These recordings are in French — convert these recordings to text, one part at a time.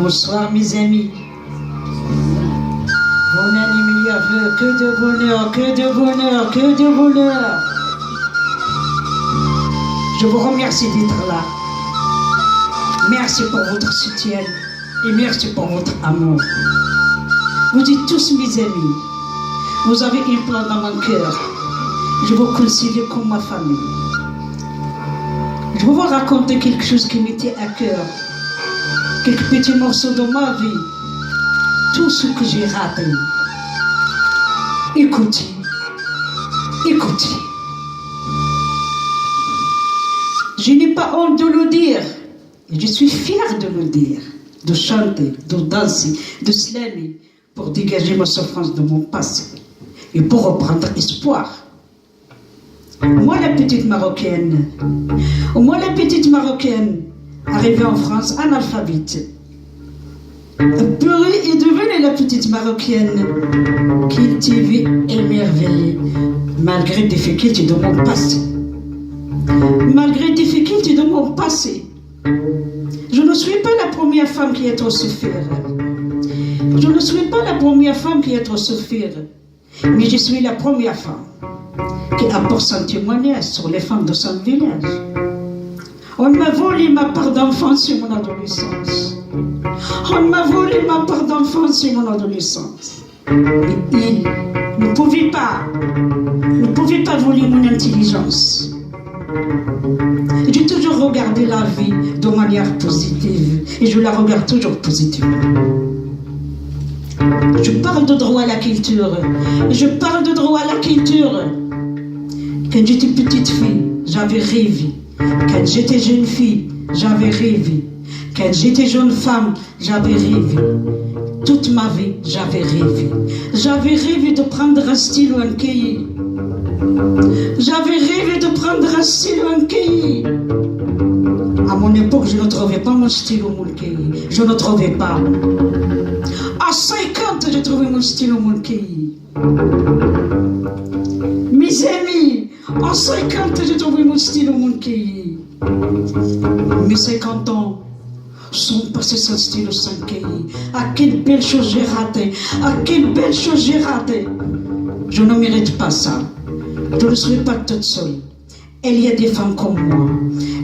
Bonsoir mes amis. Bon anniversaire, que de bonheur, que de bonheur, que de bonheur. Je vous remercie d'être là. Merci pour votre soutien et merci pour votre amour. Vous dites tous mes amis, vous avez un plan dans mon cœur. Je vous considère comme ma famille. Je vais vous raconter quelque chose qui m'était à cœur. Quelques petits morceaux de ma vie. Tout ce que j'ai raté. Écoutez. Écoutez. Je n'ai pas honte de le dire. Et je suis fière de le dire. De chanter, de danser, de slammer. Pour dégager ma souffrance de mon passé. Et pour reprendre espoir. Moi la petite Marocaine. Arrivée en France, analphabète. Purée est devenue la petite Marocaine qui était émerveillée malgré les difficultés de mon passé. Je ne suis pas la première femme qui a trop souffert. Mais je suis la première femme qui apporte son témoignage sur les femmes de son village. On m'a volé ma part d'enfance sur mon adolescence. Mais il ne pouvait pas voler mon intelligence. J'ai toujours regardé la vie de manière positive et je la regarde toujours positivement. Je parle de droit à la culture. Quand j'étais petite fille, j'avais rêvé. Quand j'étais jeune fille, j'avais rêvé. Quand j'étais jeune femme, j'avais rêvé. Toute ma vie, j'avais rêvé. J'avais rêvé de prendre un stylo, un cahier. À mon époque, je ne trouvais pas mon stylo, mon cahier. Je ne trouvais pas. À 50, j'ai trouvé mon stylo, mon cahier. Mes amis, à 50, j'ai trouvé mon stylo, mon cahier. Mes 50 ans sont passés sans stylo, sans cahier. Ah, quelle belle chose j'ai raté. Je ne mérite pas ça. Je ne suis pas toute seule. Il y a des femmes comme moi.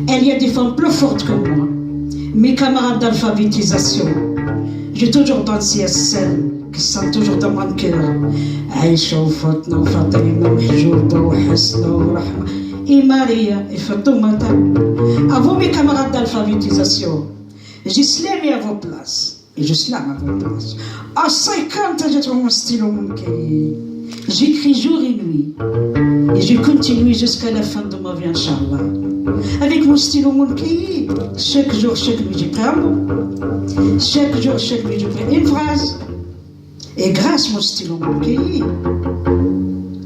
Il y a des femmes plus fortes que moi. Mes camarades d'alphabétisation. J'ai toujours dansé à celles qui sont toujours dans mon cœur. Aïcha, Fatna, Fatima, Mahjouba, Hasna, Rahma. Et Maria, et Fatoumata. À vous, mes camarades d'alphabétisation, j'ai slamé à vos places. Et je slame à vos places. À 50, j'ai trouvé mon stylo, mon cahier. J'écris jour et nuit. Et je continue jusqu'à la fin de ma vie, Inch'Allah. Avec mon stylo, mon pays, chaque jour, chaque nuit, je prends un mot. Chaque jour, chaque nuit, je prends une phrase. Et grâce à mon stylo, mon pays,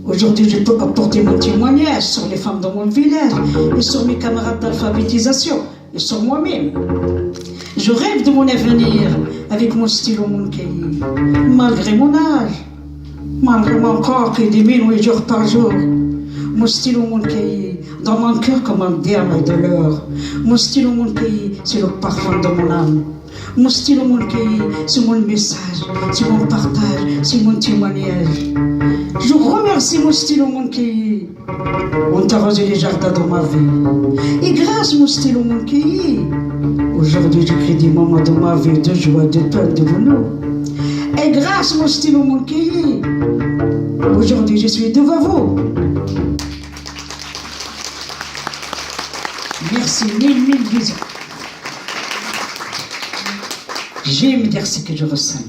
aujourd'hui, je peux apporter mon témoignage sur les femmes de mon village et sur mes camarades d'alphabétisation et sur moi-même. Je rêve de mon avenir avec mon stylo, mon pays, malgré mon âge, malgré mon corps qui diminue jour par jour. Mon stylo, mon cahier, dans mon cœur comme un diamant de l'or. Mon stylo, mon cahier, c'est le parfum de mon âme. Mon stylo, mon cahier, c'est mon message, c'est mon partage, c'est mon témoignage. Je remercie mon stylo, mon cahier. On t'a arrosé les jardins dans ma vie. Et grâce à mon stylo, mon cahier, aujourd'hui j'écris des moments de ma vie de joie, de peine, de bonheur. Et grâce à mon stylo, mon cahier, aujourd'hui je suis devant vous. Merci, mille bisous. J'aime dire ce que je ressens.